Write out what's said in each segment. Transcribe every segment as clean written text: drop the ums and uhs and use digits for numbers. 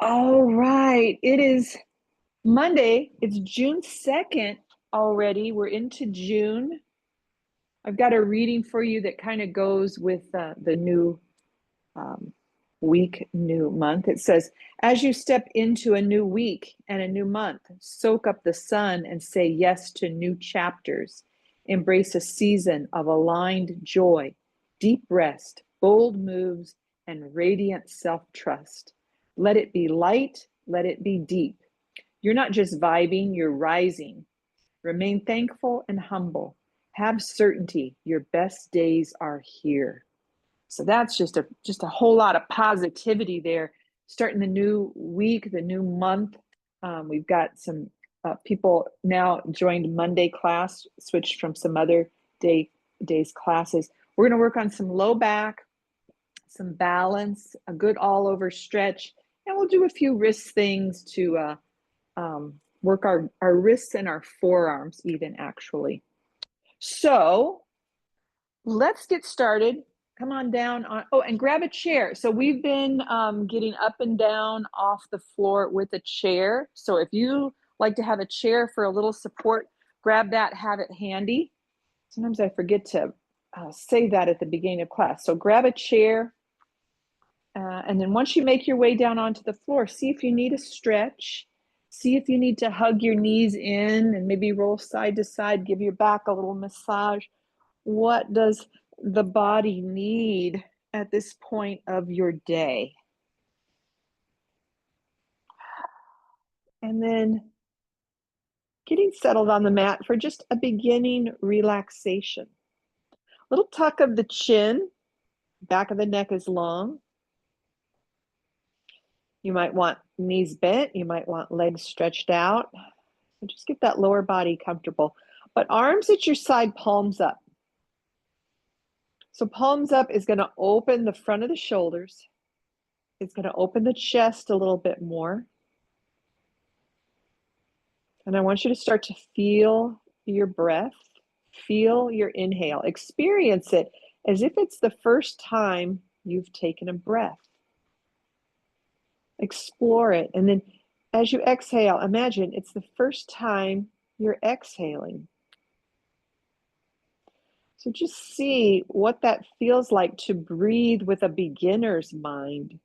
All right. It is Monday. It's June 2nd already. We're into June. I've got a reading for you that kind of goes with the new um, week, new month. It says, as you step into a new week and a new month, soak up the sun and say yes to new chapters. Embrace a season of aligned joy, deep rest, bold moves, and radiant self-trust. Let it be light, let it be deep. You're not just vibing, you're rising. Remain thankful and humble. Have certainty your best days are here. So that's just a whole lot of positivity there. Starting the new week, the new month. We've got some people now joined Monday class, switched from some other days classes. We're going to work on some low back, some balance, a good all over stretch, and we'll do a few wrist things to work our wrists and our forearms even actually. So let's get started. Come on down on, oh, and grab a chair. So we've been getting up and down off the floor with a chair. So if you like to have a chair for a little support, grab that, have it handy. Sometimes I forget to say that at the beginning of class. So grab a chair. And then once you make your way down onto the floor, see if you need a stretch. See if you need to hug your knees in and maybe roll side to side, give your back a little massage. What does the body need at this point of your day? And then getting settled on the mat for just a beginning relaxation. Little tuck of the chin, back of the neck is long. You might want knees bent, you might want legs stretched out. So just get that lower body comfortable. But arms at your side, palms up. So palms up is going to open the front of the shoulders. It's going to open the chest a little bit more. And I want you to start to feel your breath, feel your inhale, experience it as if it's the first time you've taken a breath. Explore it. And then as you exhale, imagine it's the first time you're exhaling. So just see what that feels like to breathe with a beginner's mind.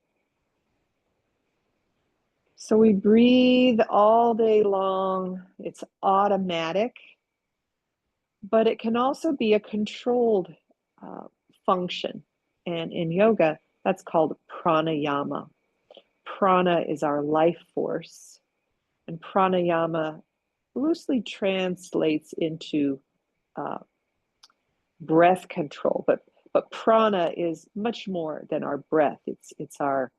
So we breathe all day long. It's automatic, but it can also be a controlled function. And in yoga, that's called pranayama. Prana is our life force, and pranayama loosely translates into breath control. But prana is much more than our breath. It's our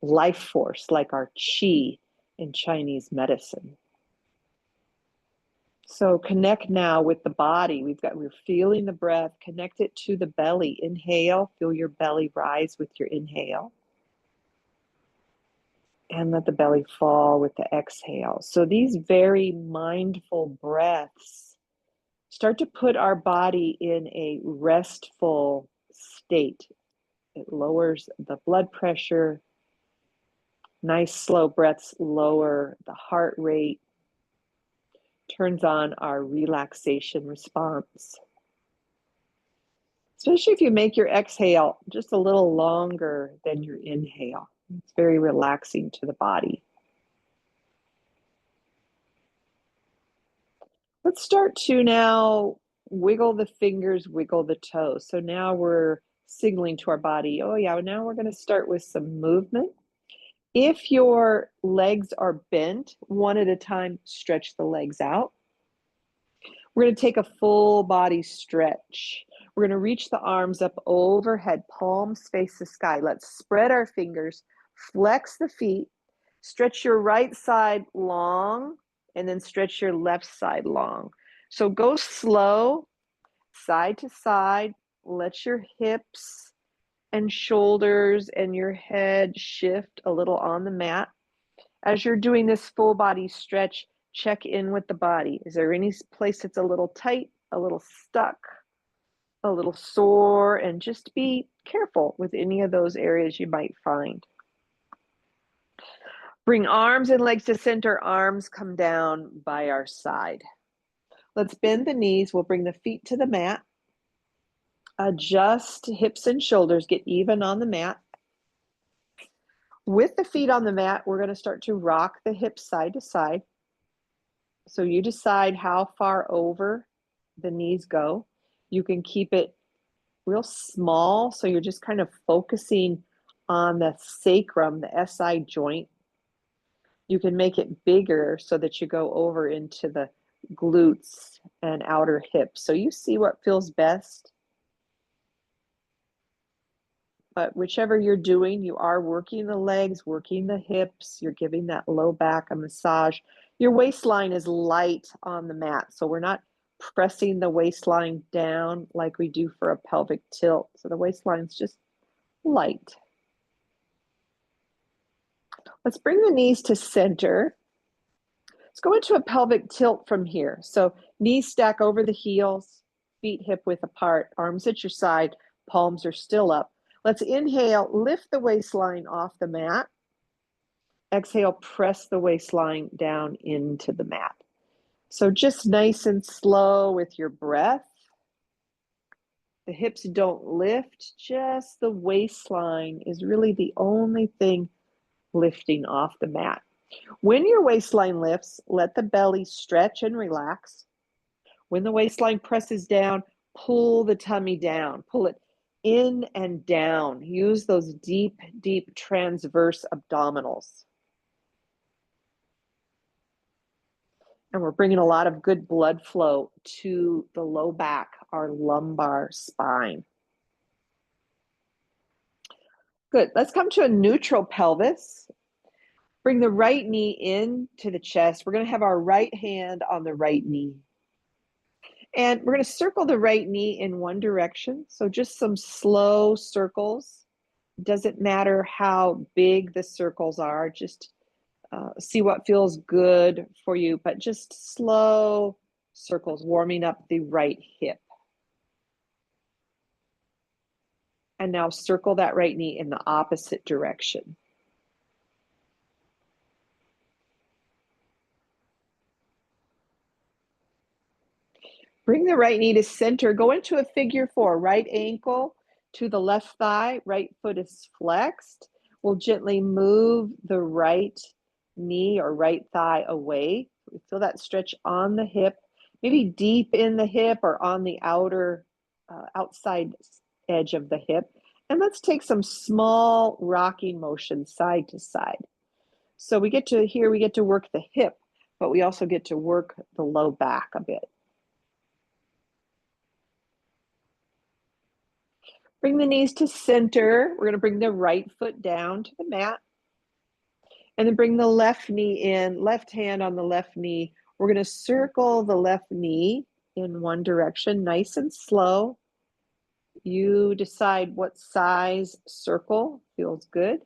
life force, like our qi in Chinese medicine. So connect now with the body. We're feeling the breath. Connect it to the belly. Inhale, feel your belly rise with your inhale. And let the belly fall with the exhale. So these very mindful breaths start to put our body in a restful state. It lowers the blood pressure. Nice slow breaths lower the heart rate. Turns on our relaxation response. Especially if you make your exhale just a little longer than your inhale. It's very relaxing to the body. Let's start to now wiggle the fingers, wiggle the toes. So now we're signaling to our body, oh yeah, now we're going to start with some movement. If your legs are bent, one at a time, stretch the legs out. We're going to take a full body stretch. We're going to reach the arms up overhead, palms face the sky. Let's spread our fingers, flex the feet, stretch your right side long, and then stretch your left side long. So go slow, side to side. Let your hips and shoulders and your head shift a little on the mat. As you're doing this full body stretch, check in with the body. Is there any place that's a little tight, a little stuck, a little sore? And just be careful with any of those areas you might find. Bring arms and legs to center. Arms come down by our side. Let's bend the knees. We'll bring the feet to the mat. Adjust hips and shoulders. Get even on the mat. With the feet on the mat, we're going to start to rock the hips side to side. So you decide how far over the knees go. You can keep it real small, so you're just kind of focusing on the sacrum, the SI joint. You can make it bigger so that you go over into the glutes and outer hips. So you see what feels best. But whichever you're doing, you are working the legs, working the hips. You're giving that low back a massage. Your waistline is light on the mat, so we're not pressing the waistline down like we do for a pelvic tilt. So the waistline's just light. Let's bring the knees to center. Let's go into a pelvic tilt from here. So knees stack over the heels, feet hip width apart, arms at your side, palms are still up. Let's inhale, lift the waistline off the mat. Exhale, press the waistline down into the mat. So just nice and slow with your breath. The hips don't lift, just the waistline is really the only thing lifting off the mat. When your waistline lifts, let the belly stretch and relax. When the waistline presses down, pull the tummy down. Pull it in and down. Use those deep, deep transverse abdominals. And we're bringing a lot of good blood flow to the low back, our lumbar spine. Good. Let's come to a neutral pelvis. Bring the right knee in to the chest. We're going to have our right hand on the right knee. And we're going to circle the right knee in one direction. So just some slow circles. Doesn't matter how big the circles are. Just see what feels good for you. But just slow circles, warming up the right hip. And now circle that right knee in the opposite direction. Bring the right knee to center. Go into a figure four. Right ankle to the left thigh. Right foot is flexed. We'll gently move the right knee or right thigh away. Feel that stretch on the hip, maybe deep in the hip or on the outside edge of the hip. And let's take some small rocking motion side to side. So we get to work the hip, but we also get to work the low back a bit. Bring the knees to center. We're going to bring the right foot down to the mat. And then bring the left knee in, left hand on the left knee. We're going to circle the left knee in one direction, nice and slow. You decide what size circle feels good.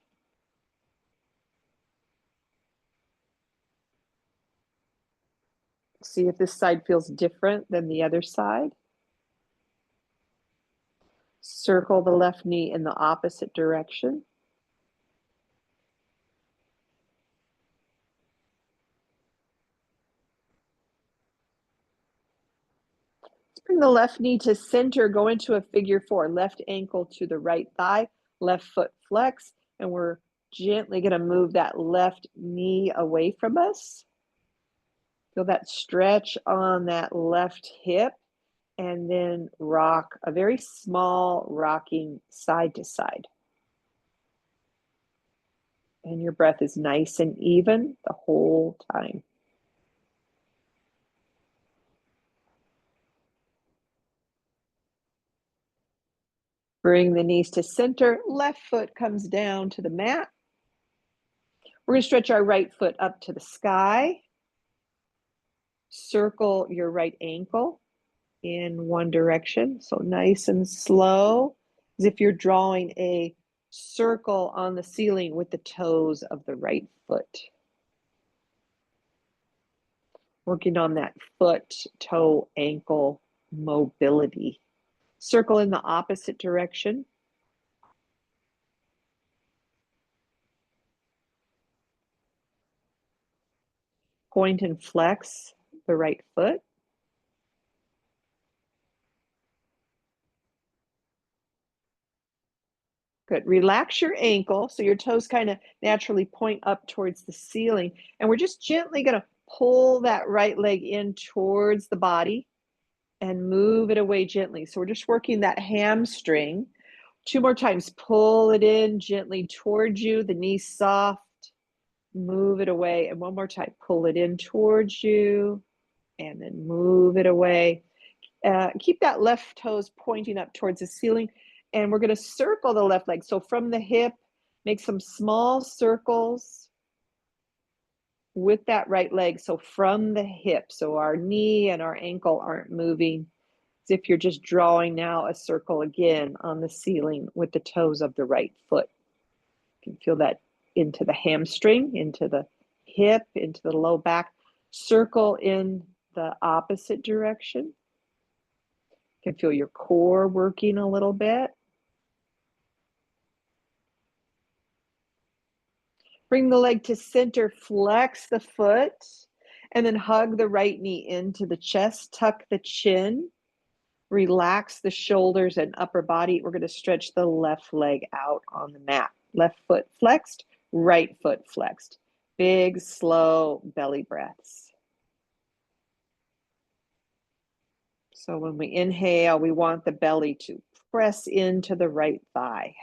See if this side feels different than the other side. Circle the left knee in the opposite direction. Let's bring the left knee to center, go into a figure four, left ankle to the right thigh, left foot flex, and we're gently going to move that left knee away from us. Feel that stretch on that left hip, and then rock a very small rocking side to side. And your breath is nice and even the whole time. Bring the knees to center. Left foot comes down to the mat. We're going to stretch our right foot up to the sky. Circle your right ankle in one direction. So nice and slow, as if you're drawing a circle on the ceiling with the toes of the right foot. Working on that foot, toe, ankle mobility. Circle in the opposite direction. Point and flex the right foot. Good. Relax your ankle so your toes kind of naturally point up towards the ceiling. And we're just gently going to pull that right leg in towards the body and move it away gently. So we're just working that hamstring. 2 more times. Pull it in gently towards you, the knee soft. Move it away. And one more time. Pull it in towards you and then move it away. Keep that left toes pointing up towards the ceiling. And we're going to circle the left leg. So from the hip, make some small circles with that right leg. So from the hip, so our knee and our ankle aren't moving. As if you're just drawing now a circle again on the ceiling with the toes of the right foot. You can feel that into the hamstring, into the hip, into the low back. Circle in the opposite direction. You can feel your core working a little bit. Bring the leg to center, flex the foot, and then hug the right knee into the chest, tuck the chin, relax the shoulders and upper body. We're going to stretch the left leg out on the mat. Left foot flexed, right foot flexed. Big, slow belly breaths. So when we inhale, we want the belly to press into the right thigh,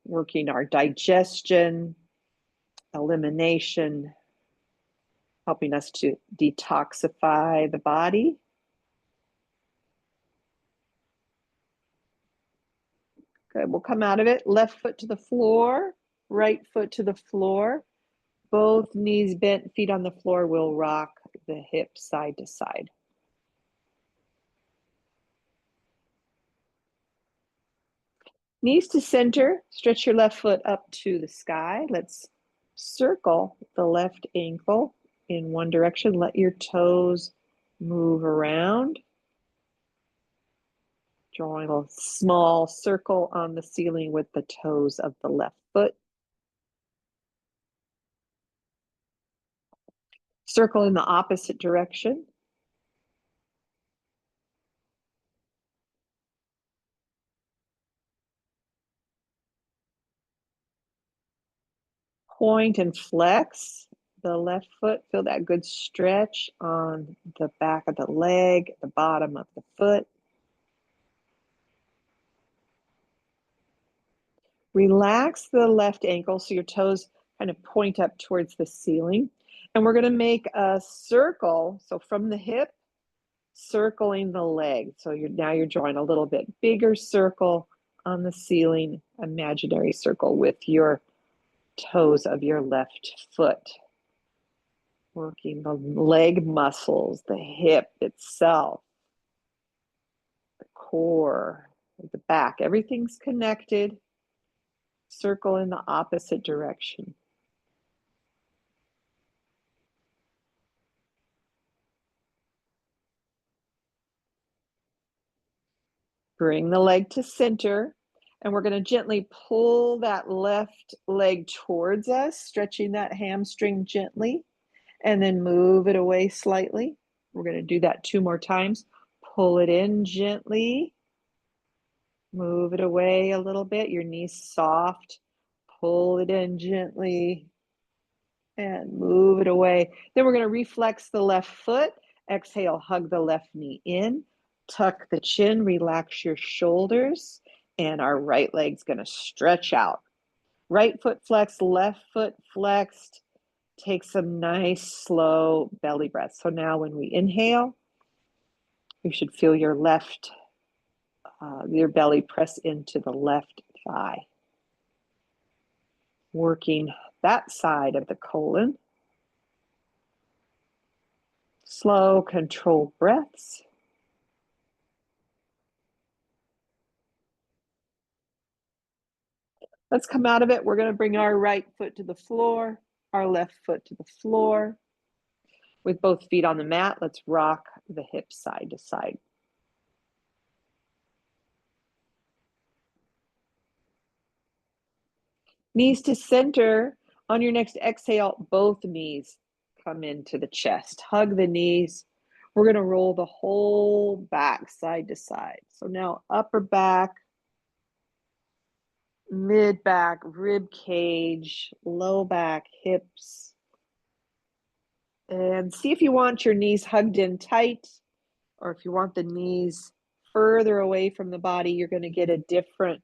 working our digestion, elimination, helping us to detoxify the body. Good, we'll come out of it. Left foot to the floor, right foot to the floor. Both knees bent, feet on the floor. We'll rock the hips side to side. Knees to center, stretch your left foot up to the sky. Let's circle the left ankle in one direction. Let your toes move around. Drawing a small circle on the ceiling with the toes of the left foot. Circle in the opposite direction. Point and flex the left foot. Feel that good stretch on the back of the leg, the bottom of the foot. Relax the left ankle so your toes kind of point up towards the ceiling. And we're going to make a circle. So from the hip, circling the leg. So now you're drawing a little bit bigger circle on the ceiling, imaginary circle with your toes of your left foot. Working the leg muscles, the hip itself, the core, the back. Everything's connected. Circle in the opposite direction. Bring the leg to center, and we're going to gently pull that left leg towards us, stretching that hamstring gently, and then move it away slightly. We're going to do that 2 more times. Pull it in gently. Move it away a little bit. Your knees soft. Pull it in gently and move it away. Then we're going to reflex the left foot. Exhale, hug the left knee in. Tuck the chin, relax your shoulders, and our right leg's going to stretch out. Right foot flexed, left foot flexed. Take some nice, slow belly breaths. So now when we inhale, you should feel your your belly press into the left thigh. Working that side of the colon. Slow, controlled breaths. Let's come out of it. We're going to bring our right foot to the floor, our left foot to the floor. With both feet on the mat, let's rock the hips side to side. Knees to center. On your next exhale, both knees come into the chest. Hug the knees. We're going to roll the whole back side to side. So now upper back, mid back, rib cage, low back, hips. And see if you want your knees hugged in tight, or if you want the knees further away from the body, you're going to get a different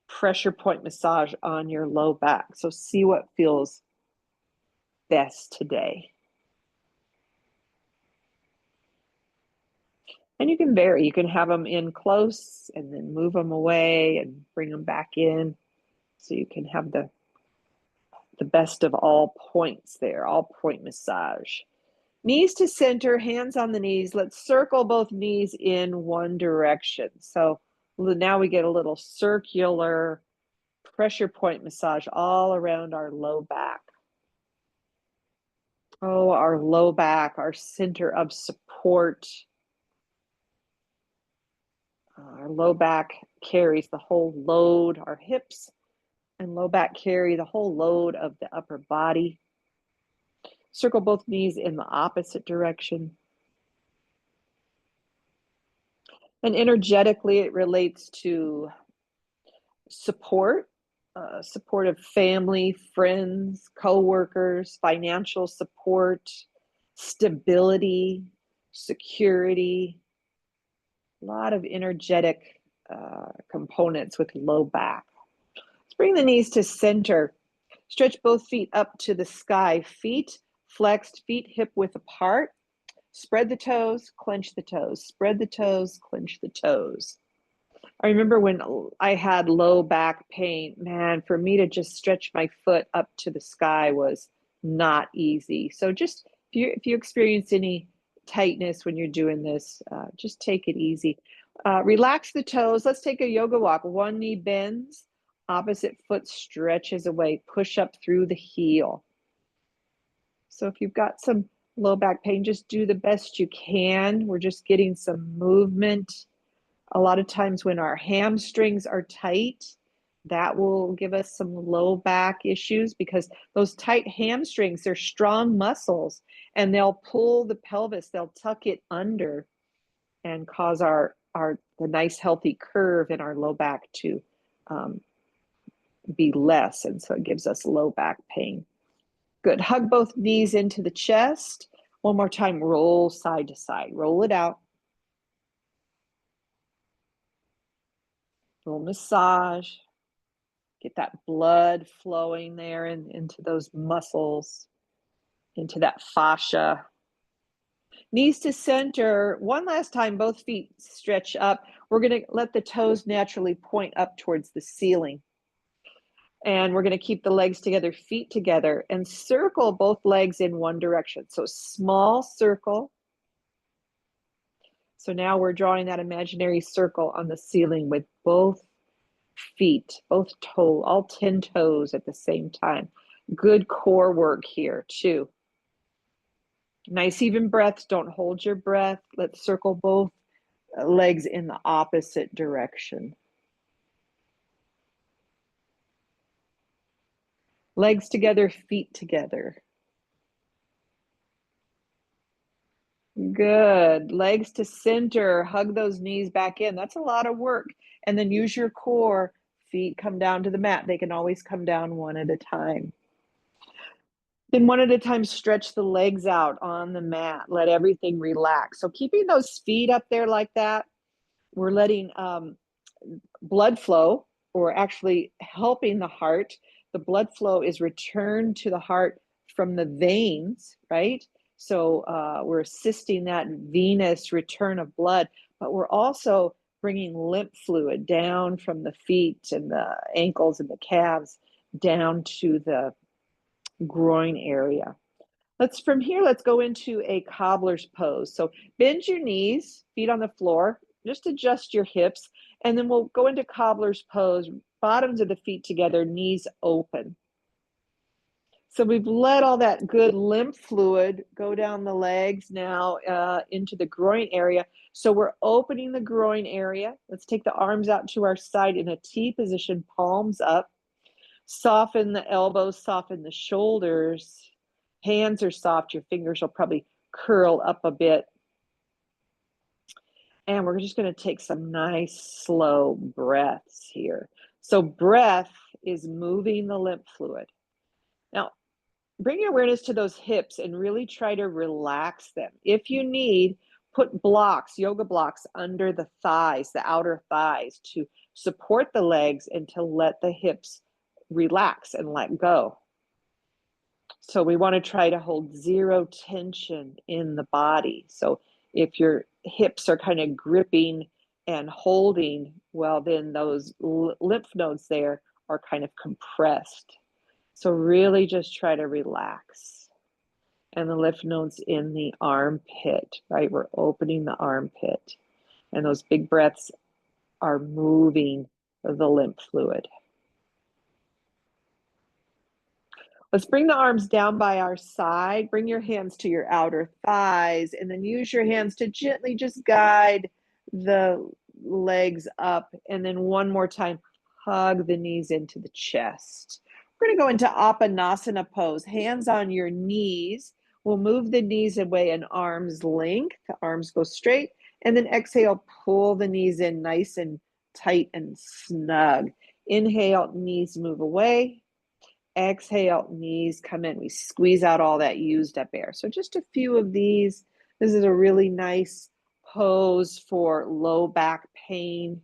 pressure point massage on your low back. So see what feels best today. And you can vary. You can have them in close and then move them away and bring them back in. So you can have the best of all points there, all point massage. Knees to center, hands on the knees. Let's circle both knees in one direction. So now we get a little circular pressure point massage all around our low back. Oh, our low back, our center of support. Our low back carries the whole load. Our hips and low back carry the whole load of the upper body. Circle both knees in the opposite direction. And energetically, it relates to support, support of family, friends, co-workers, financial support, stability, security. A lot of energetic components with low back. Let's bring the knees to center. Stretch both feet up to the sky. Feet flexed, feet hip width apart. Spread the toes, clench the toes. Spread the toes, clench the toes. I remember when I had low back pain, man, for me to just stretch my foot up to the sky was not easy. So just if you experience any tightness when you're doing this, just take it easy. Relax the toes. Let's take a yoga walk. One knee bends, opposite foot stretches away. Push up through the heel. So if you've got some low back pain, just do the best you can. We're just getting some movement. A lot of times when our hamstrings are tight, that will give us some low back issues because those tight hamstrings, they're strong muscles and they'll pull the pelvis, they'll tuck it under and cause the nice healthy curve in our low back to be less. And so it gives us low back pain. Good. Hug both knees into the chest. One more time, roll side to side. Roll it out. Little massage. Get that blood flowing there into those muscles, into that fascia. Knees to center. One last time, both feet stretch up. We're going to let the toes naturally point up towards the ceiling. And we're going to keep the legs together, feet together, and circle both legs in one direction. So small circle. So now we're drawing that imaginary circle on the ceiling with both feet, both toes, all 10 toes at the same time. Good core work here too. Nice even breaths. Don't hold your breath. Let's circle both legs in the opposite direction. Legs together, feet together. Good. Legs to center. Hug those knees back in. That's a lot of work. And then use your core. Feet come down to the mat. They can always come down one at a time. Then one at a time, stretch the legs out on the mat. Let everything relax. So keeping those feet up there like that, we're letting blood flow, or actually helping the heart. The blood flow is returned to the heart from the veins, right? So we're assisting that venous return of blood, but we're also bringing lymph fluid down from the feet and the ankles and the calves down to the groin area. From here, let's go into a cobbler's pose. So bend your knees, feet on the floor, just adjust your hips, and then we'll go into cobbler's pose, bottoms of the feet together, knees open. So we've let all that good lymph fluid go down the legs now into the groin area. So we're opening the groin area. Let's take the arms out to our side in a T position, palms up. Soften the elbows, soften the shoulders. Hands are soft. Your fingers will probably curl up a bit. And we're just going to take some nice, slow breaths here. So breath is moving the lymph fluid. Now, bring your awareness to those hips and really try to relax them. If you need, put blocks, yoga blocks under the thighs, the outer thighs, to support the legs and to let the hips relax and let go. So we want to try to hold zero tension in the body. So if your hips are kind of gripping and holding, well, then those lymph nodes there are kind of compressed. So really just try to relax. And the lymph nodes in the armpit, right? We're opening the armpit. And those big breaths are moving the lymph fluid. Let's bring the arms down by our side. Bring your hands to your outer thighs, and then use your hands to gently just guide the legs up. And then one more time, hug the knees into the chest. We're going to go into Apanasana pose. Hands on your knees. We'll move the knees away an arm's length. The arms go straight. And then exhale, pull the knees in nice and tight and snug. Inhale, knees move away. Exhale, knees come in. We squeeze out all that used up air. So just a few of these. This is a really nice pose for low back pain.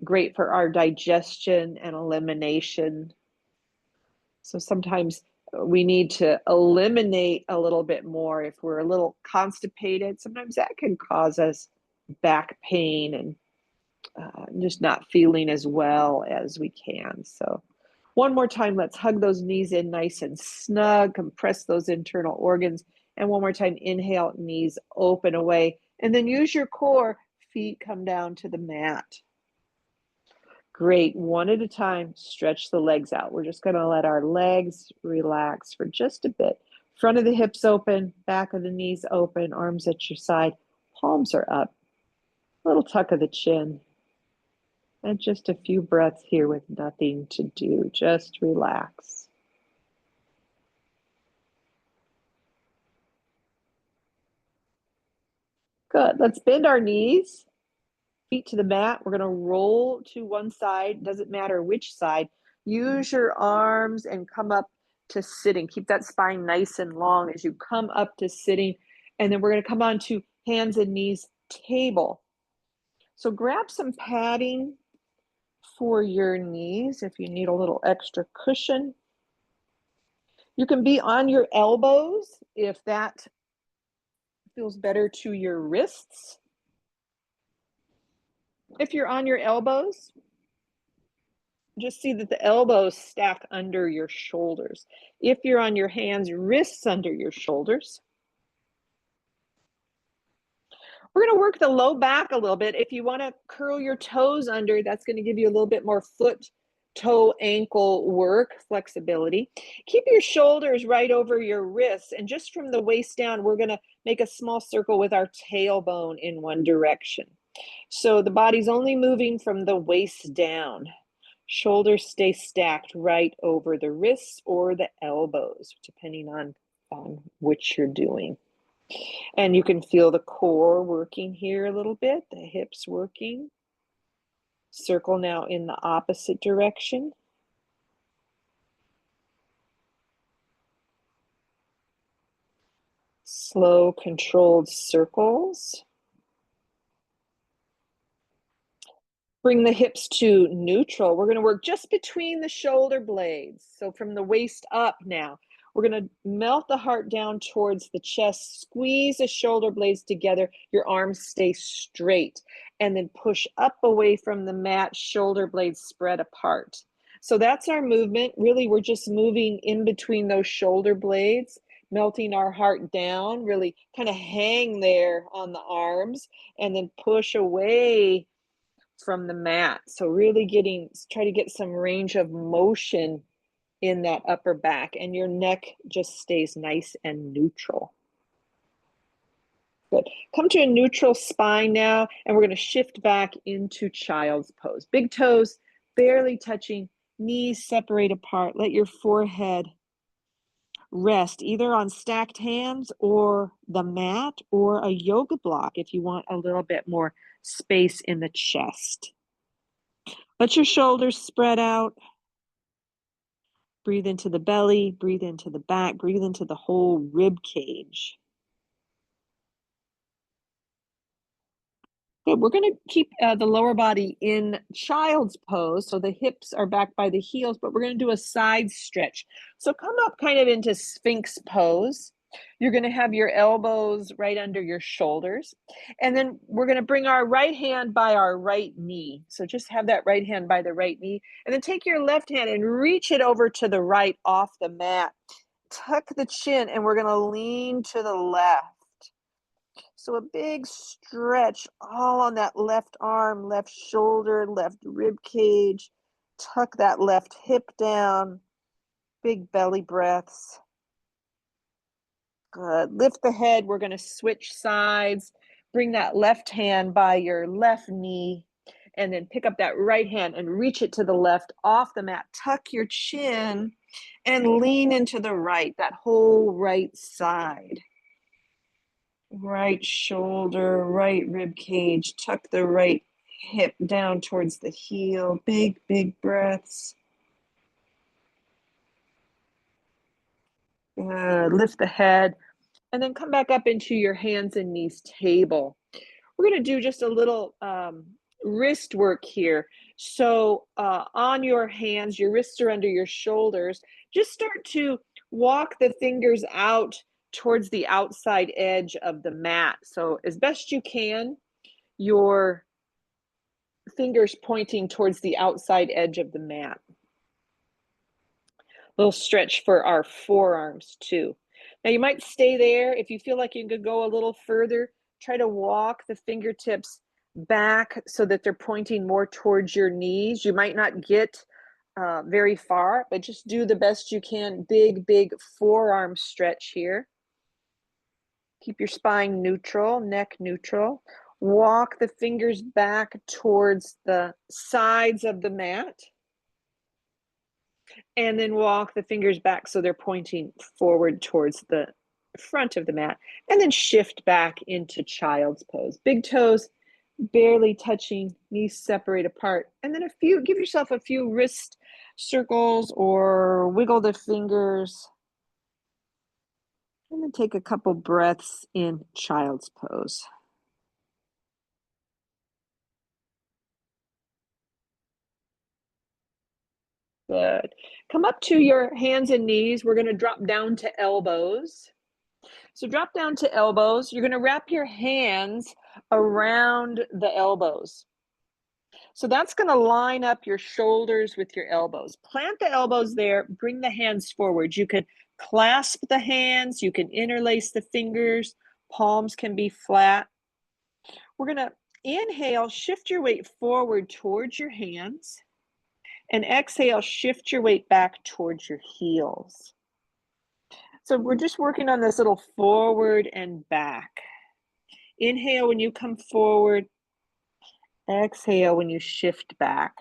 Great for our digestion and elimination. So sometimes we need to eliminate a little bit more if we're a little constipated. Sometimes that can cause us back pain and just not feeling as well as we can. So one more time, let's hug those knees in nice and snug, compress those internal organs. And one more time, inhale, knees open away. And then use your core, feet come down to the mat. Great, one at a time, stretch the legs out. We're just gonna let our legs relax for just a bit. Front of the hips open, back of the knees open, arms at your side, palms are up. Little tuck of the chin. And just a few breaths here with nothing to do. Just relax. Good. Let's bend our knees, feet to the mat. We're going to roll to one side. Doesn't matter which side. Use your arms and come up to sitting. Keep that spine nice and long as you come up to sitting. And then we're going to come on to hands and knees table. So grab some padding for your knees if you need a little extra cushion. You can be on your elbows if that feels better to your wrists. If you're on your elbows, just see that the elbows stack under your shoulders. If you're on your hands, wrists under your shoulders. We're going to work the low back a little bit. If you want to curl your toes under, that's going to give you a little bit more foot, toe, ankle work, flexibility. Keep your shoulders right over your wrists. And just from the waist down, we're going to make a small circle with our tailbone in one direction. So the body's only moving from the waist down. Shoulders stay stacked right over the wrists or the elbows, depending on which you're doing. And you can feel the core working here a little bit, the hips working. Circle now in the opposite direction. Slow, controlled circles. Bring the hips to neutral. We're going to work just between the shoulder blades. So from the waist up now. We're going to melt the heart down towards the chest, squeeze the shoulder blades together, your arms stay straight, and then push up away from the mat, shoulder blades spread apart. So that's our movement. Really, we're just moving in between those shoulder blades, melting our heart down, really kind of hang there on the arms, and then push away from the mat. So really try to get some range of motion in that upper back, and your neck just stays nice and neutral. Good. Come to a neutral spine now, and we're going to shift back into child's pose. Big toes barely touching, knees separate apart. Let your forehead rest either on stacked hands or the mat or a yoga block if you want a little bit more space in the chest. Let your shoulders spread out. Breathe into the belly, breathe into the back, breathe into the whole rib cage. Good. We're going to keep the lower body in child's pose. So the hips are back by the heels, but we're going to do a side stretch. So come up kind of into Sphinx pose. You're going to have your elbows right under your shoulders. And then we're going to bring our right hand by our right knee. So just have that right hand by the right knee. And then take your left hand and reach it over to the right off the mat. Tuck the chin, and we're going to lean to the left. So a big stretch all on that left arm, left shoulder, left rib cage. Tuck that left hip down. Big belly breaths. Good. Lift the head. We're going to switch sides. Bring that left hand by your left knee. And then pick up that right hand and reach it to the left off the mat. Tuck your chin and lean into the right, that whole right side. Right shoulder, right rib cage, tuck the right hip down towards the heel. Big, big breaths. Good. Lift the head and then come back up into your hands and knees table. We're going to do just a little wrist work here. So on your hands, your wrists are under your shoulders. Just start to walk the fingers out towards the outside edge of the mat. So as best you can, your fingers pointing towards the outside edge of the mat. Little stretch for our forearms too. Now you might stay there. If you feel like you could go a little further, try to walk the fingertips back so that they're pointing more towards your knees. You might not get very far, but just do the best you can. Big, big forearm stretch here. Keep your spine neutral, neck neutral. Walk the fingers back towards the sides of the mat. And then walk the fingers back so they're pointing forward towards the front of the mat. And then shift back into child's pose. Big toes barely touching, knees separate apart. And then give yourself a few wrist circles or wiggle the fingers. And then take a couple breaths in child's pose. Good. Come up to your hands and knees. We're going to drop down to elbows. So drop down to elbows. You're going to wrap your hands around the elbows. So that's going to line up your shoulders with your elbows. Plant the elbows there. Bring the hands forward. You can clasp the hands. You can interlace the fingers. Palms can be flat. We're going to inhale, shift your weight forward towards your hands. And exhale, shift your weight back towards your heels. So we're just working on this little forward and back. Inhale when you come forward. Exhale when you shift back.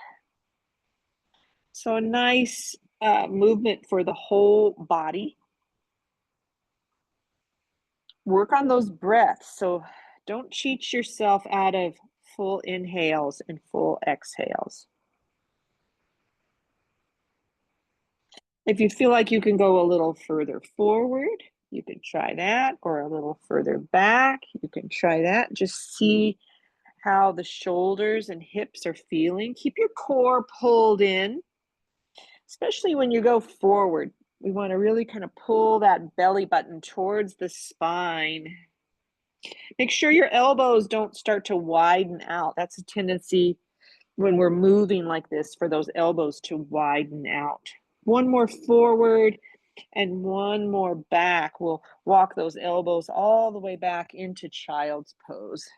So a nice movement for the whole body. Work on those breaths. So don't cheat yourself out of full inhales and full exhales. If you feel like you can go a little further forward, you can try that, or a little further back, you can try that. Just see how the shoulders and hips are feeling. Keep your core pulled in, especially when you go forward. We want to really kind of pull that belly button towards the spine. Make sure your elbows don't start to widen out. That's a tendency when we're moving like this for those elbows to widen out. One more forward and one more back. We'll walk those elbows all the way back into child's pose.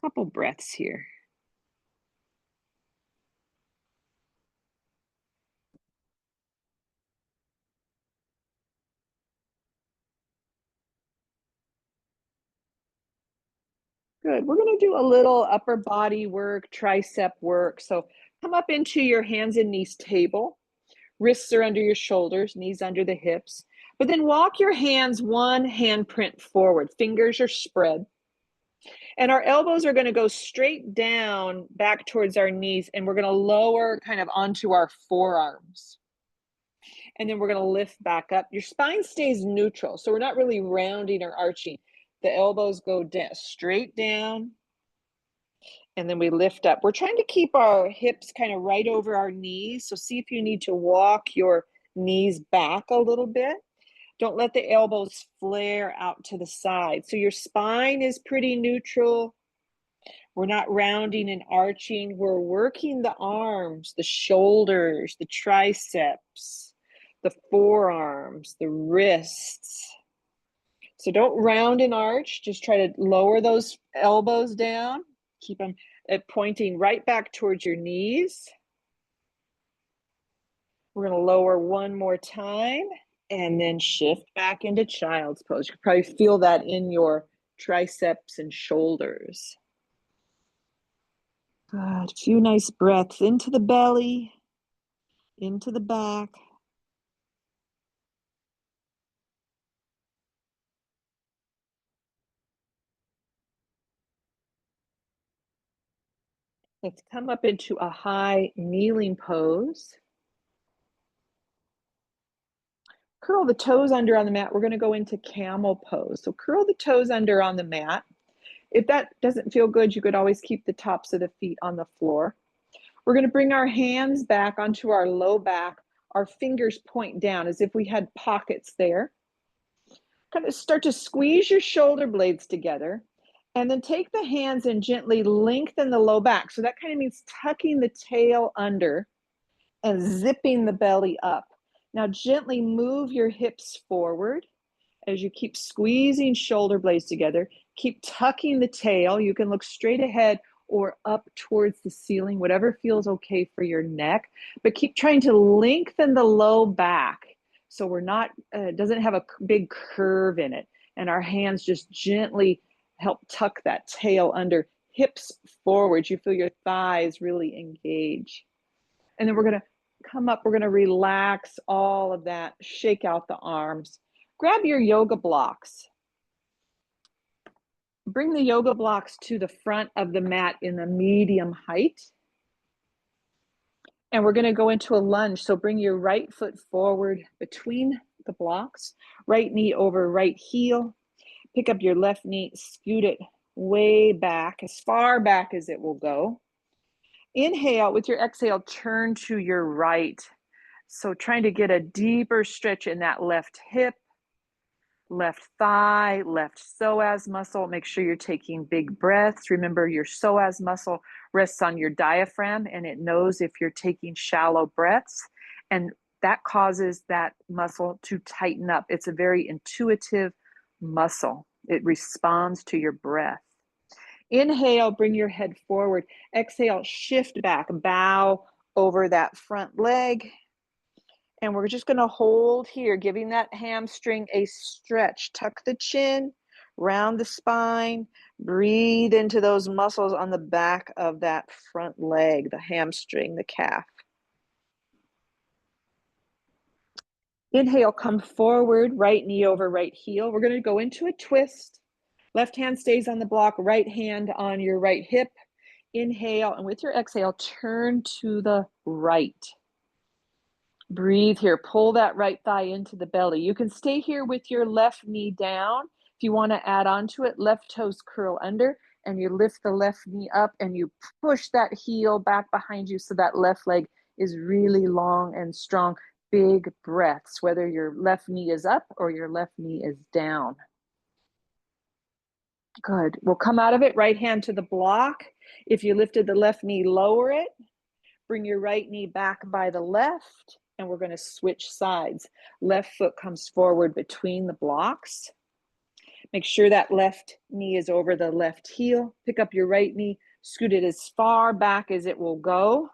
Couple breaths here. Good. We're going to do a little upper body work, tricep work. So come up into your hands and knees table. Wrists are under your shoulders, knees under the hips. But then walk your hands one handprint forward. Fingers are spread. And our elbows are going to go straight down back towards our knees, and we're going to lower kind of onto our forearms. And then we're going to lift back up. Your spine stays neutral, so we're not really rounding or arching. The elbows go down, straight down, and then we lift up. We're trying to keep our hips kind of right over our knees, so see if you need to walk your knees back a little bit. Don't let the elbows flare out to the side. So your spine is pretty neutral. We're not rounding and arching. We're working the arms, the shoulders, the triceps, the forearms, the wrists. So don't round and arch. Just try to lower those elbows down. Keep them pointing right back towards your knees. We're going to lower one more time and then shift back into child's pose. You can probably feel that in your triceps and shoulders. Good. A few nice breaths into the belly, into the back. Let's come up into a high kneeling pose. Curl the toes under on the mat. We're going to go into camel pose. So curl the toes under on the mat. If that doesn't feel good, you could always keep the tops of the feet on the floor. We're going to bring our hands back onto our low back. Our fingers point down as if we had pockets there. Kind of start to squeeze your shoulder blades together. And then take the hands and gently lengthen the low back. So that kind of means tucking the tail under and zipping the belly up. Now gently move your hips forward as you keep squeezing shoulder blades together. Keep tucking the tail. You can look straight ahead or up towards the ceiling, whatever feels okay for your neck. But keep trying to lengthen the low back so we're not, doesn't have a big curve in it. And our hands just gently help tuck that tail under, hips forward. You feel your thighs really engage. And then we're going to come up, we're going to relax all of that, shake out the arms. Grab your yoga blocks. Bring the yoga blocks to the front of the mat in the medium height. And we're going to go into a lunge. So bring your right foot forward between the blocks, right knee over right heel. Pick up your left knee, scoot it way back, as far back as it will go. Inhale, with your exhale, turn to your right. So trying to get a deeper stretch in that left hip, left thigh, left psoas muscle. Make sure you're taking big breaths. Remember, your psoas muscle rests on your diaphragm and it knows if you're taking shallow breaths, and that causes that muscle to tighten up. It's a very intuitive muscle. It responds to your breath. Inhale, bring your head forward. Exhale, shift back, bow over that front leg. And we're just going to hold here, giving that hamstring a stretch. Tuck the chin, round the spine, breathe into those muscles on the back of that front leg, the hamstring, the calf. Inhale, come forward, right knee over right heel. We're going to go into a twist. Left hand stays on the block, right hand on your right hip. Inhale, and with your exhale, turn to the right. Breathe here. Pull that right thigh into the belly. You can stay here with your left knee down. If you want to add on to it, left toes curl under, and you lift the left knee up and you push that heel back behind you so that left leg is really long and strong. Big breaths, whether your left knee is up or your left knee is down. Good. We'll come out of it, right hand to the block. If you lifted the left knee, lower it. Bring your right knee back by the left, and we're going to switch sides. Left foot comes forward between the blocks. Make sure that left knee is over the left heel. Pick up your right knee, scoot it as far back as it will go.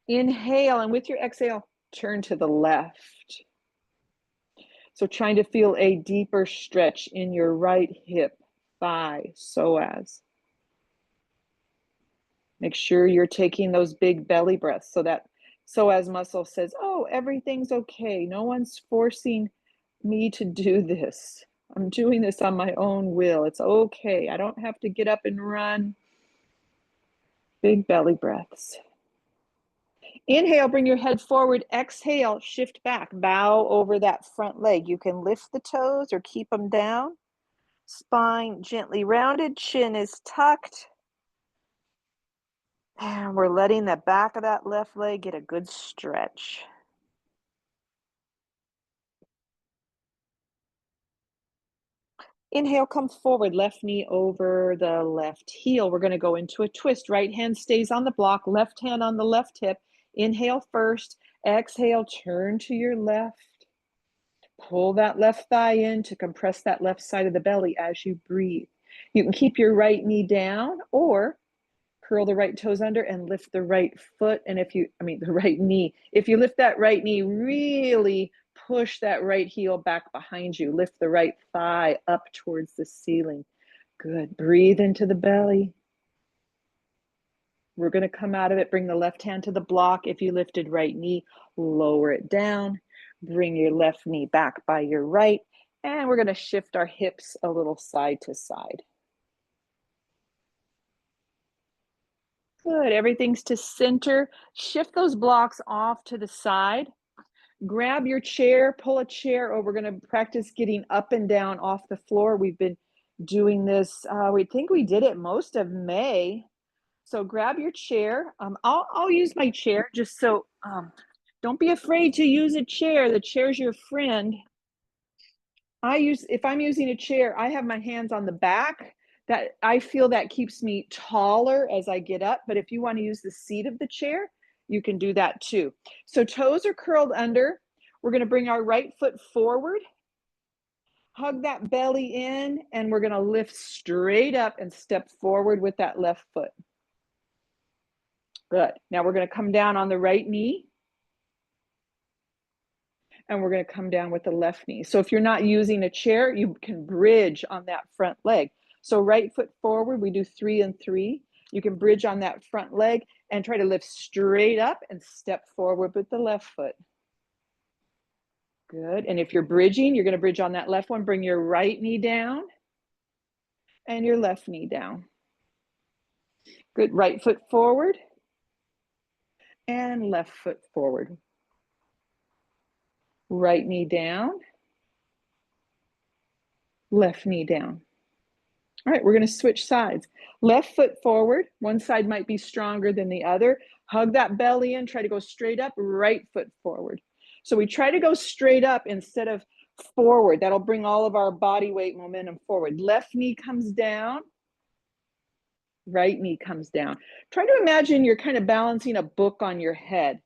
Inhale, and with your exhale, turn to the left. So trying to feel a deeper stretch in your right hip, thigh, psoas. Make sure you're taking those big belly breaths so that So as muscle says, oh, everything's okay. No one's forcing me to do this. I'm doing this on my own will. It's okay. I don't have to get up and run. Big belly breaths. Inhale, bring your head forward. Exhale, shift back. Bow over that front leg. You can lift the toes or keep them down. Spine gently rounded. Chin is tucked. And we're letting the back of that left leg get a good stretch. Inhale, come forward, left knee over the left heel. We're going to go into a twist. Right hand stays on the block, left hand on the left hip. Inhale first, exhale, turn to your left. Pull that left thigh in to compress that left side of the belly as you breathe. You can keep your right knee down or curl the right toes under and lift the right foot. And the right knee, if you lift that right knee, really push that right heel back behind you. Lift the right thigh up towards the ceiling. Good. Breathe into the belly. We're going to come out of it. Bring the left hand to the block. If you lifted right knee, lower it down. Bring your left knee back by your right. And we're going to shift our hips a little side to side. Good, everything's to center. Shift those blocks off to the side. Grab your chair, pull a chair over. We're going to practice getting up and down off the floor. We've been doing this, we think we did it most of May. So grab your chair. I'll use my chair just so, don't be afraid to use a chair. The chair's your friend. If I'm using a chair, I have my hands on the back. That I feel that keeps me taller as I get up. But if you want to use the seat of the chair, you can do that too. So toes are curled under. We're going to bring our right foot forward. Hug that belly in, and we're going to lift straight up and step forward with that left foot. Good. Now we're going to come down on the right knee. And we're going to come down with the left knee. So if you're not using a chair, you can bridge on that front leg. So right foot forward, we do 3 and 3. You can bridge on that front leg and try to lift straight up and step forward with the left foot. Good. And if you're bridging, you're going to bridge on that left one. Bring your right knee down and your left knee down. Good. Right foot forward and left foot forward. Right knee down, left knee down. All right, we're going to switch sides. Left foot forward. One side might be stronger than the other. Hug that belly in. Try to go straight up. Right foot forward. So we try to go straight up instead of forward. That'll bring all of our body weight momentum forward. Left knee comes down. Right knee comes down. Try to imagine you're kind of balancing a book on your head.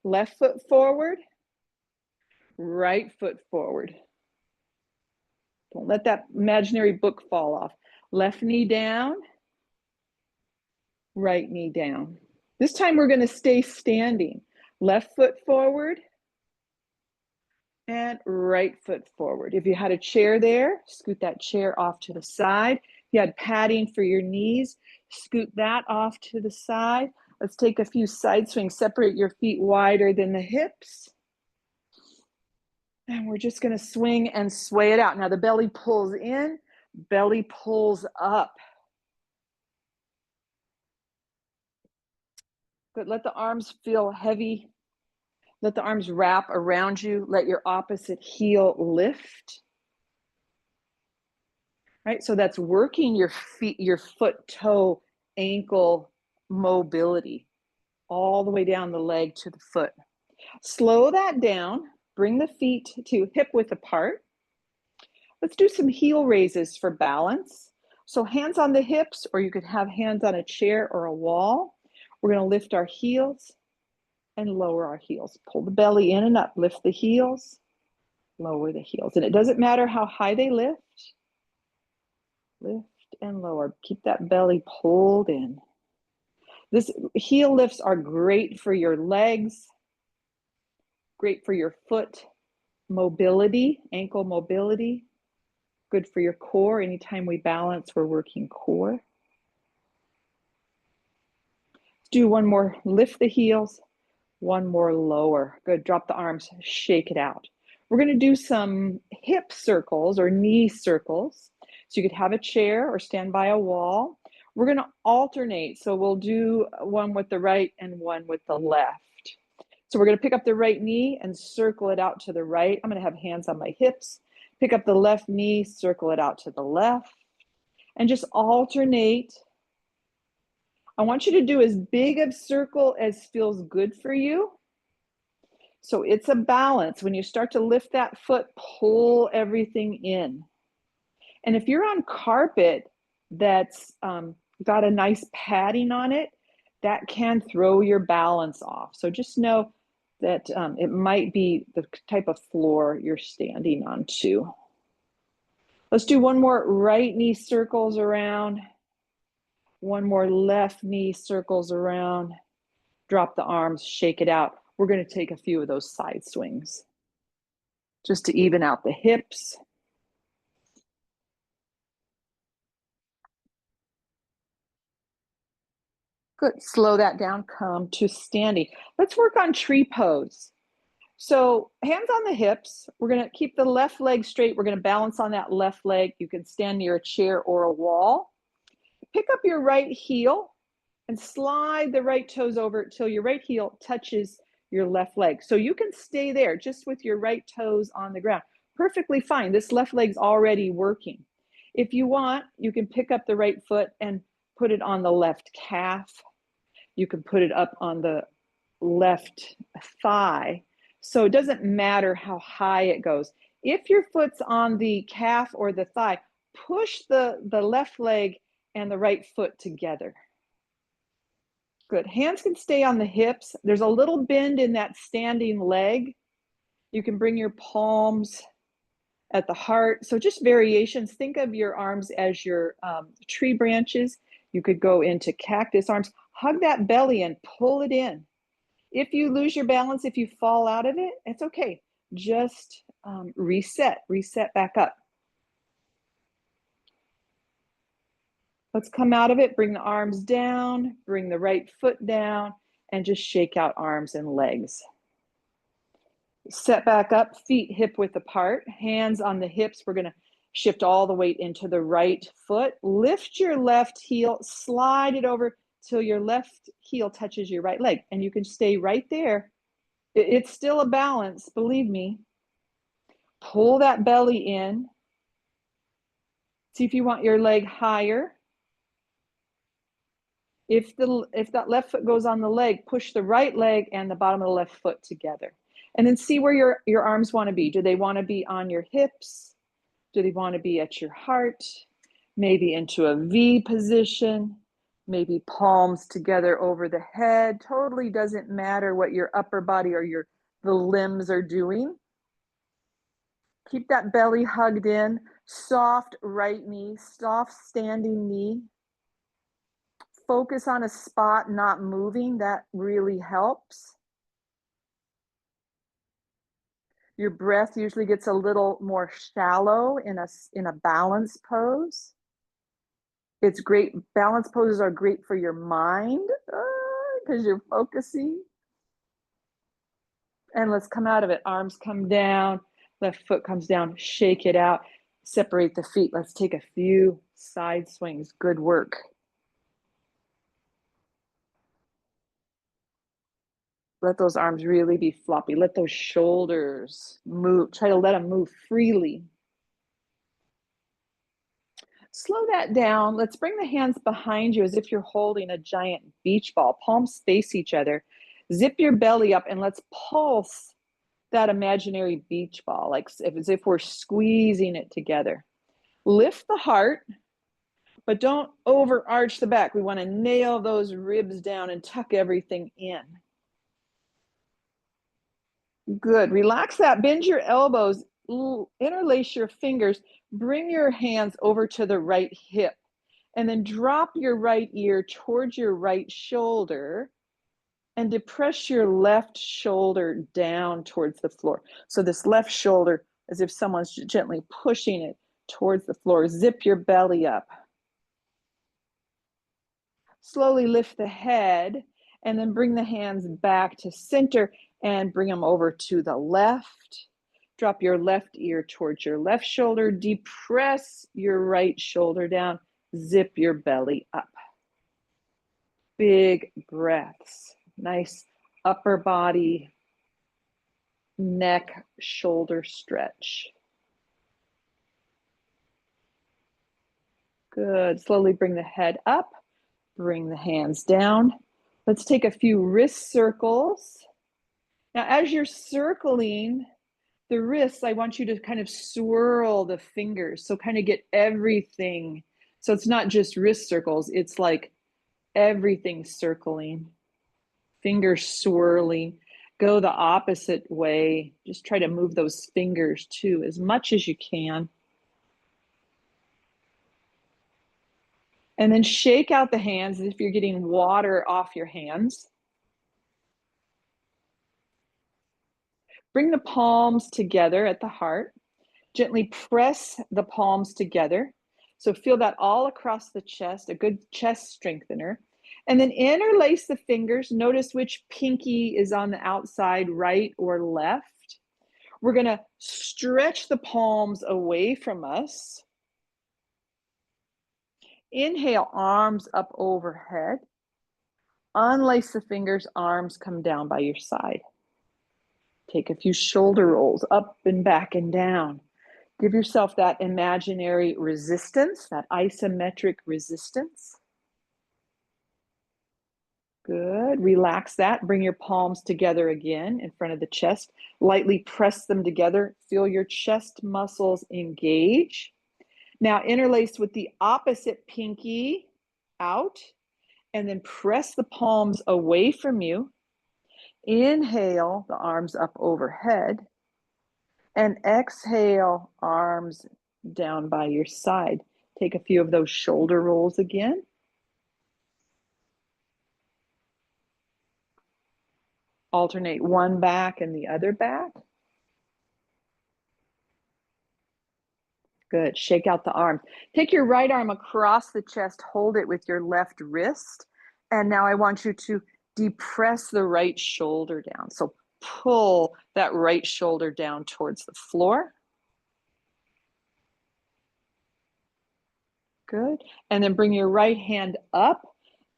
Left foot forward. Right foot forward. Don't let that imaginary book fall off. Left knee down, right knee down. This time we're going to stay standing. Left foot forward and right foot forward. If you had a chair there, scoot that chair off to the side. If you had padding for your knees, scoot that off to the side. Let's take a few side swings. Separate your feet wider than the hips. And we're just going to swing and sway it out. Now the belly pulls in, belly pulls up. Good. Let the arms feel heavy. Let the arms wrap around you. Let your opposite heel lift. Right? So that's working your feet, your foot, toe, ankle mobility all the way down the leg to the foot. Slow that down. Bring the feet to hip width apart. Let's do some heel raises for balance. So hands on the hips, or you could have hands on a chair or a wall. We're going to lift our heels and lower our heels. Pull the belly in and up. Lift the heels, lower the heels. And it doesn't matter how high they lift. Lift and lower. Keep that belly pulled in. This heel lifts are great for your legs, great for your foot mobility, ankle mobility, good for your core. Anytime we balance, we're working core. Let's do one more. Lift the heels, One more lower. Good. Drop the arms, shake it out. We're going to do some hip circles or knee circles. So you could have a chair or stand by a wall. We're going to alternate. So we'll do one with the right and one with the left. So we're going to pick up the right knee and circle it out to the right. I'm going to have hands on my hips. Pick up the left knee, circle it out to the left, and just alternate. I want you to do as big of circle as feels good for you. So it's a balance. When you start to lift that foot, pull everything in. And if you're on carpet that's got a nice padding on it, that can throw your balance off. So just know that it might be the type of floor you're standing on too. Let's do one more right knee circles around. One more left knee circles around. Drop the arms, shake it out. We're going to take a few of those side swings just to even out the hips. Good. Slow that down. Come to standing. Let's work on tree pose. So hands on the hips. We're going to keep the left leg straight. We're going to balance on that left leg. You can stand near a chair or a wall. Pick up your right heel and slide the right toes over till your right heel touches your left leg. So you can stay there just with your right toes on the ground. Perfectly fine. This left leg's already working. If you want, you can pick up the right foot and put it on the left calf. You can put it up on the left thigh. So it doesn't matter how high it goes. If your foot's on the calf or the thigh, push the left leg and the right foot together. Good. Hands can stay on the hips. There's a little bend in that standing leg. You can bring your palms at the heart. So just variations. Think of your arms as your tree branches. You could go into cactus arms. Hug that belly and pull it in. If you lose your balance, if you fall out of it, it's okay. Just reset back up. Let's come out of it. Bring the arms down, bring the right foot down, and just shake out arms and legs. Set back up, feet hip width apart, hands on the hips. We're going to shift all the weight into the right foot. Lift your left heel, slide it over till your left heel touches your right leg. And you can stay right there. It's still a balance, believe me. Pull that belly in. See if you want your leg higher. If that left foot goes on the leg, push the right leg and the bottom of the left foot together. And then see where your arms want to be. Do they want to be on your hips? Do they want to be at your heart? Maybe into a V position. Maybe palms together over the head. Totally doesn't matter what your upper body or the limbs are doing. Keep that belly hugged in. Soft right knee, soft standing knee. Focus on a spot, not moving. That really helps. Your breath usually gets a little more shallow in a balance pose. It's great. Balance poses are great for your mind because you're focusing. And let's come out of it. Arms come down, left foot comes down, shake it out, separate the feet. Let's take a few side swings. Good work. Let those arms really be floppy. Let those shoulders move. Try to let them move freely. Slow that down. Let's bring the hands behind you as if you're holding a giant beach ball. Palms face each other. Zip your belly up and let's pulse that imaginary beach ball, as if we're squeezing it together. Lift the heart, but don't overarch the back. We want to nail those ribs down and tuck everything in. Good. Relax that. Bend your elbows. Interlace your fingers. Bring your hands over to the right hip. And then drop your right ear towards your right shoulder and depress your left shoulder down towards the floor. So this left shoulder, as if someone's gently pushing it towards the floor. Zip your belly up. Slowly lift the head And then bring the hands back to center and bring them over to the left. Drop your left ear towards your left shoulder. Depress your right shoulder down. Zip your belly up. Big breaths. Nice upper body, neck, shoulder stretch. Good. Slowly bring the head up. Bring the hands down. Let's take a few wrist circles. Now, as you're circling the wrists, I want you to kind of swirl the fingers. So kind of get everything. So it's not just wrist circles. It's like everything circling, fingers swirling. Go the opposite way. Just try to move those fingers too, as much as you can. And then shake out the hands as if you're getting water off your hands. Bring the palms together at the heart. Gently press the palms together. So feel that all across the chest, a good chest strengthener. And then interlace the fingers. Notice which pinky is on the outside, right or left. We're going to stretch the palms away from us. Inhale, arms up overhead. Unlace the fingers, arms come down by your side. Take a few shoulder rolls up and back and down. Give yourself that imaginary resistance, that isometric resistance. Good. Relax that. Bring your palms together again in front of the chest. Lightly press them together. Feel your chest muscles engage. Now interlace with the opposite pinky out, and then press the palms away from you. Inhale, the arms up overhead. And exhale, arms down by your side. Take a few of those shoulder rolls again. Alternate one back and the other back. Good. Shake out the arms. Take your right arm across the chest. Hold it with your left wrist. And now I want you to depress the right shoulder down. So pull that right shoulder down towards the floor. Good. And then bring your right hand up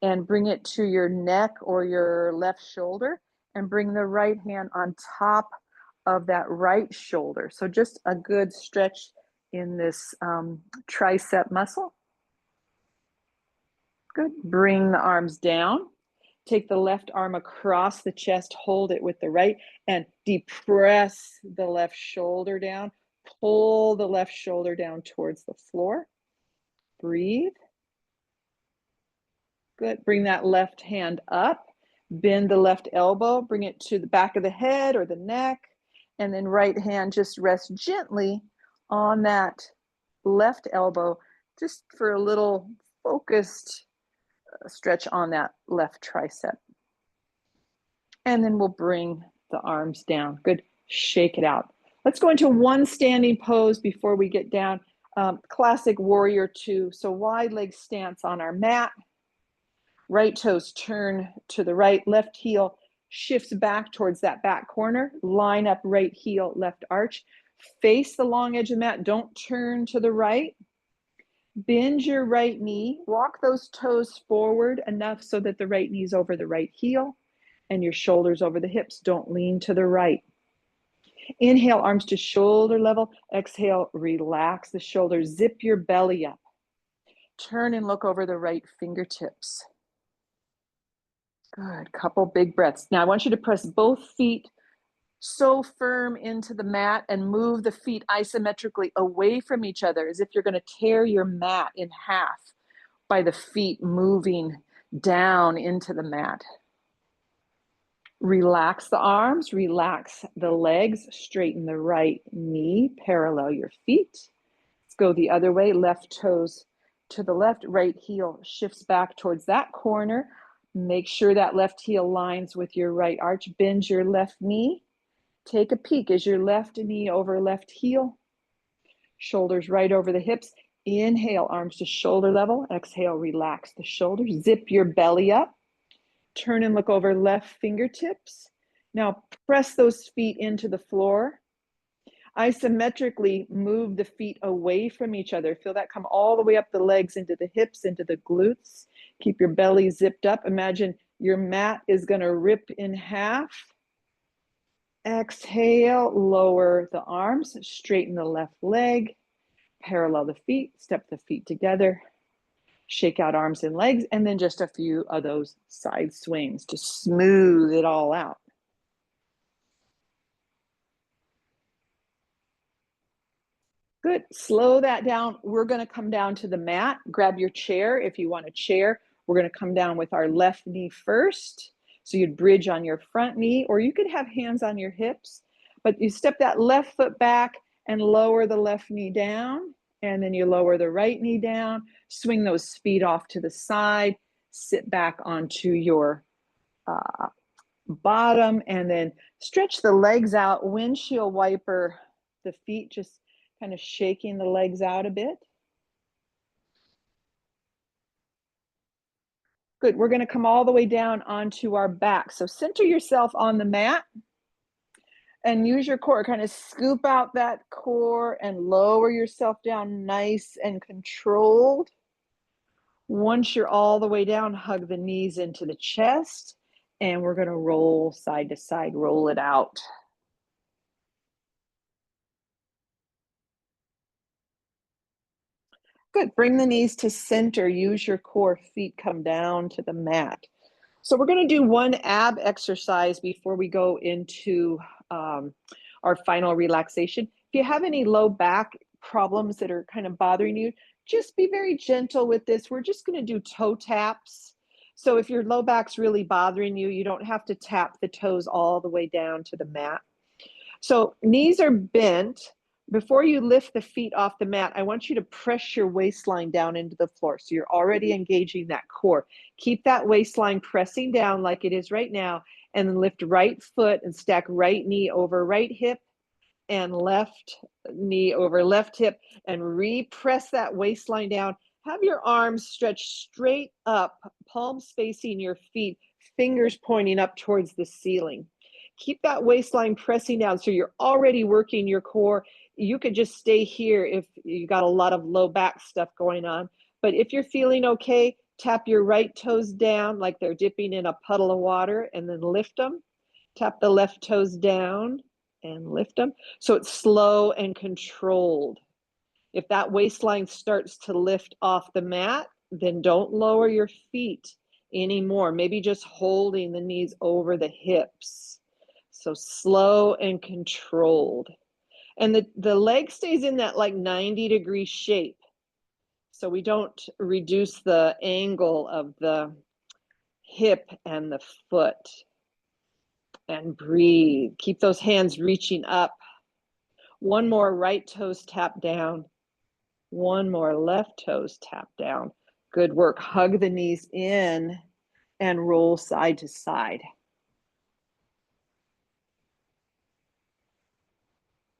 and bring it to your neck or your left shoulder, and bring the right hand on top of that right shoulder. So just a good stretch in this tricep muscle. Good. Bring the arms down. Take the left arm across the chest, hold it with the right, and depress the left shoulder down. Pull the left shoulder down towards the floor. Breathe. Good. Bring that left hand up. Bend the left elbow. Bring it to the back of the head or the neck. And then right hand just rest gently on that left elbow, just for a little focused stretch on that left tricep. And then we'll bring the arms down. Good. Shake it out. Let's go into one standing pose before we get down. Classic warrior two. So wide leg stance on our mat. Right toes turn to the right. Left heel shifts back towards that back corner. Line up right heel, left arch. Face the long edge of the mat. Don't turn to the right. Bend your right knee. Walk those toes forward enough so that the right knee's over the right heel and your shoulders over the hips. Don't lean to the right. Inhale, arms to shoulder level. Exhale, relax the shoulders. Zip your belly up. Turn and look over the right fingertips. Good. Couple big breaths. Now I want you to press both feet so firm into the mat and move the feet isometrically away from each other, as if you're going to tear your mat in half by the feet moving down into the mat. Relax the arms, relax the legs, straighten the right knee, parallel your feet. Let's go the other way. Left toes to the left, right heel shifts back towards that corner. Make sure that left heel lines with your right arch. Bend your left knee. Take a peek. Is your left knee over left heel? Shoulders right over the hips. Inhale, arms to shoulder level. Exhale, relax the shoulders. Zip your belly up. turn and look over left fingertips. Now press those feet into the floor. Isometrically move the feet away from each other. Feel that come all the way up the legs, into the hips, into the glutes. Keep your belly zipped up. Imagine your mat is going to rip in half. Exhale, lower the arms, straighten the left leg, parallel the feet, step the feet together, shake out arms and legs, and then just a few of those side swings to smooth it all out. Good. Slow that down. We're going to come down to the mat. Grab your chair if you want a chair. We're going to come down with our left knee first. So you'd bridge on your front knee, or you could have hands on your hips, but you step that left foot back and lower the left knee down, and then you lower the right knee down, swing those feet off to the side, sit back onto your bottom, and then stretch the legs out, windshield wiper the feet, just kind of shaking the legs out a bit. Good. We're going to come all the way down onto our back. So center yourself on the mat and use your core. Kind of scoop out that core and lower yourself down nice and controlled. Once you're all the way down, hug the knees into the chest, and we're going to roll side to side, roll it out. Good. Bring the knees to center. Use your core. Feet come down to the mat. So we're going to do one ab exercise before we go into our final relaxation. If you have any low back problems that are kind of bothering you, just be very gentle with this. We're just going to do toe taps. So if your low back's really bothering you, you don't have to tap the toes all the way down to the mat. So knees are bent. Before you lift the feet off the mat, I want you to press your waistline down into the floor. So you're already engaging that core. Keep that waistline pressing down like it is right now, and then lift right foot and stack right knee over right hip and left knee over left hip, and repress that waistline down. Have your arms stretched straight up, palms facing your feet, fingers pointing up towards the ceiling. Keep that waistline pressing down so you're already working your core. You could just stay here if you got a lot of low back stuff going on. But if you're feeling okay, tap your right toes down like they're dipping in a puddle of water, and then lift them. Tap the left toes down and lift them. So it's slow and controlled. If that waistline starts to lift off the mat, then don't lower your feet anymore. Maybe just holding the knees over the hips. So slow and controlled. And the leg stays in that like 90-degree shape. So we don't reduce the angle of the hip and the foot. And breathe. Keep those hands reaching up. One more right toes tap down. One more left toes tap down. Good work. Hug the knees in and roll side to side.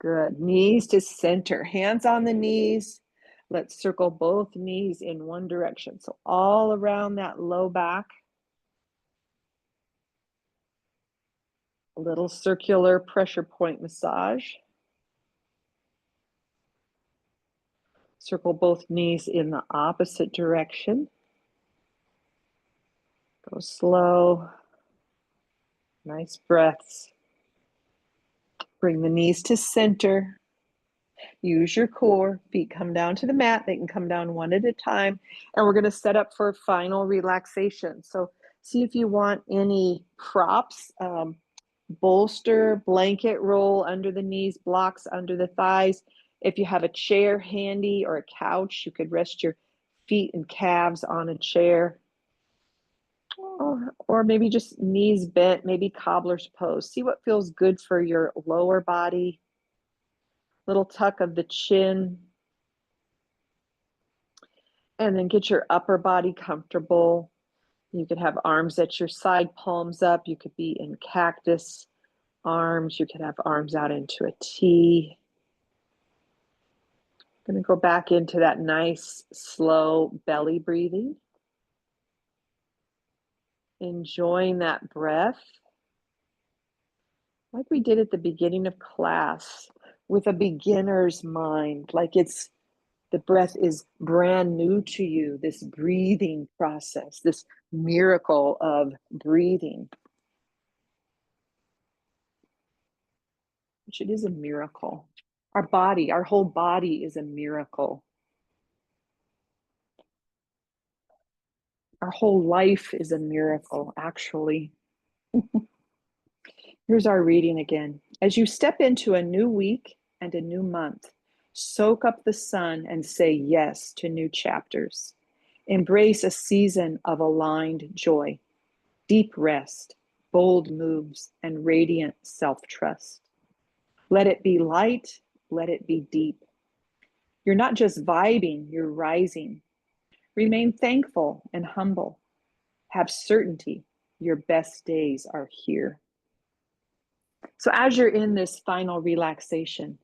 Good. Knees to center. Hands on the knees. Let's circle both knees in one direction. So all around that low back. A little circular pressure point massage. Circle both knees in the opposite direction. Go slow. Nice breaths. Bring the knees to center. Use your core. Feet come down to the mat. They can come down one at a time. And we're going to set up for final relaxation. So see if you want any props, bolster, blanket roll under the knees, blocks under the thighs. If you have a chair handy or a couch, you could rest your feet and calves on a chair. Or maybe just knees bent, maybe cobbler's pose. See what feels good for your lower body. Little tuck of the chin. And then get your upper body comfortable. You could have arms at your side, palms up. You could be in cactus arms. You could have arms out into a T. I'm going to go back into that nice, slow belly breathing. Enjoying that breath like we did at the beginning of class with a beginner's mind, like the breath is brand new to you, this breathing process, this miracle of breathing, which it is a miracle. Our body, our whole body is a miracle. Our whole life is a miracle, actually. Here's our reading again. As you step into a new week and a new month, soak up the sun and say yes to new chapters. Embrace a season of aligned joy, deep rest, bold moves, and radiant self-trust. Let it be light, let it be deep. You're not just vibing, you're rising. Remain thankful and humble. Have certainty your best days are here. So as you're in this final relaxation,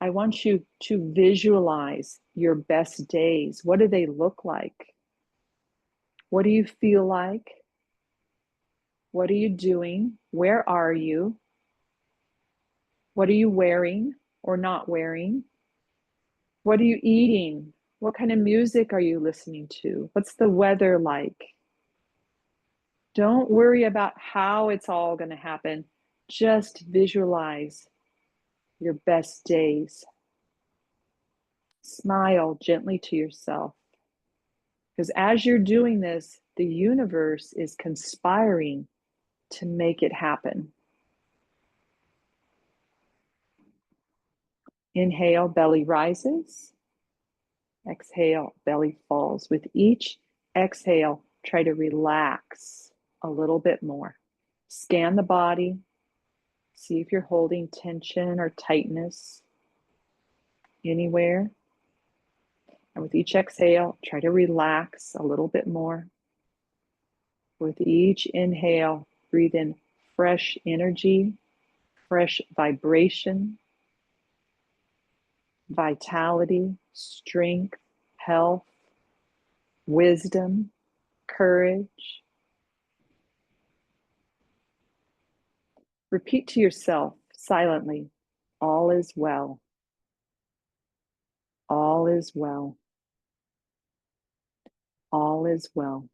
I want you to visualize your best days. What do they look like? What do you feel like? What are you doing? Where are you? What are you wearing or not wearing? What are you eating? What kind of music are you listening to? What's the weather like? Don't worry about how it's all going to happen. Just visualize your best days. Smile gently to yourself. Because as you're doing this, the universe is conspiring to make it happen. Inhale, belly rises. Exhale, belly falls. With each exhale, try to relax a little bit more. Scan the body. See if you're holding tension or tightness anywhere. And with each exhale, try to relax a little bit more. With each inhale, breathe in fresh energy, fresh vibration, vitality, strength, health, wisdom, courage. Repeat to yourself silently, all is well. All is well. All is well.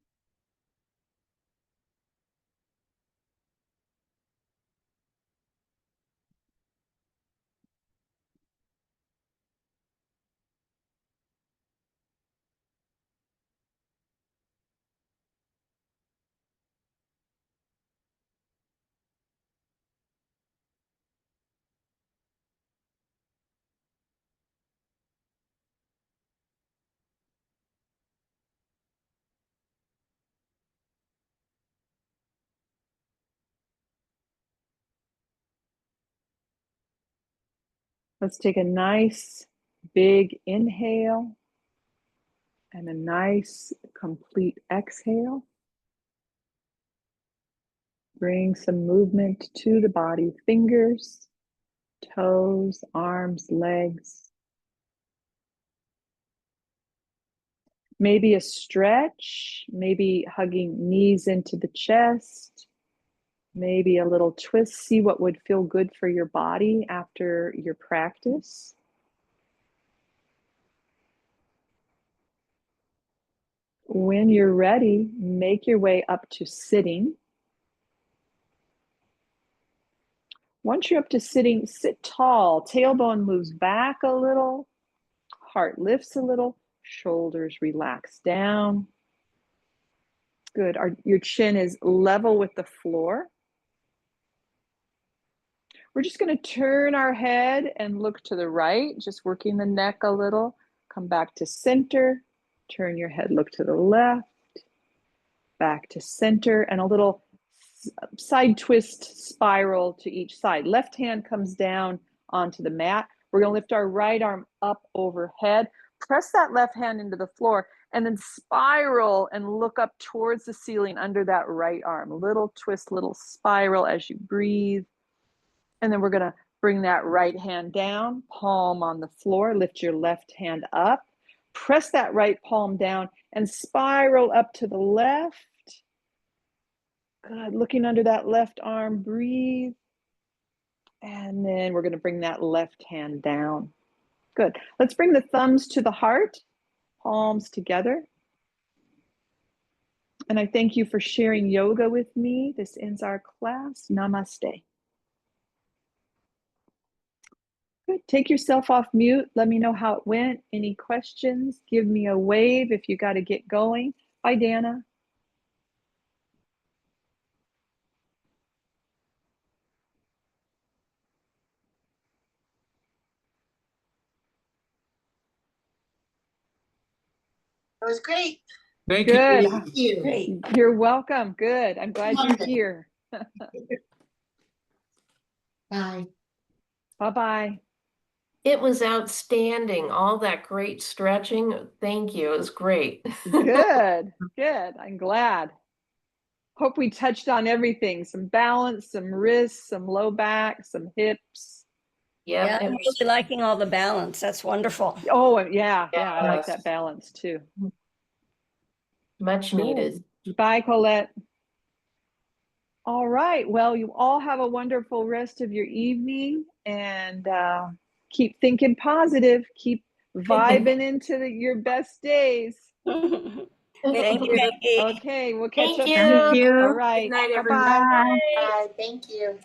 Let's take a nice big inhale and a nice complete exhale. Bring some movement to the body, fingers, toes, arms, legs. Maybe a stretch, maybe hugging knees into the chest, maybe a little twist. See what would feel good for your body after your practice. When you're ready, make your way up to sitting. Once you're up to sitting, sit tall. Tailbone moves back a little, heart lifts a little, shoulders relax down. Good. Your chin is level with the floor. We're just going to turn our head and look to the right, just working the neck a little. Come back to center. Turn your head, look to the left. Back to center, and a little side twist spiral to each side. Left hand comes down onto the mat. We're going to lift our right arm up overhead. Press that left hand into the floor, and then spiral and look up towards the ceiling under that right arm. Little twist, little spiral as you breathe. And then we're going to bring that right hand down, palm on the floor. Lift your left hand up. Press that right palm down and spiral up to the left. Good. Looking under that left arm, breathe. And then we're going to bring that left hand down. Good. Let's bring the thumbs to the heart, palms together. And I thank you for sharing yoga with me. This ends our class. Namaste. Good. Take yourself off mute. Let me know how it went. Any questions? Give me a wave if you got to get going. Bye, Dana. It was great. Thank Good. Thank you. Great. You're welcome. Good. I'm glad you're here. Bye. Bye-bye. It was outstanding. All that great stretching. Thank you. It was great. Good. Good. I'm glad. Hope we touched on everything. Some balance, some wrists, some low back, some hips. Yep. Yeah, I'm really liking all the balance. That's wonderful. Oh, yeah. Yeah, I like Yes. that balance too. Much needed. Bye, Colette. All right. Well, you all have a wonderful rest of your evening, and keep thinking positive. Keep vibing into your best days. Thank you, Becky. Okay, we'll catch Thank up you. soon. Thank you. All right. Good night, Bye-bye. everybody. Bye. Thank you.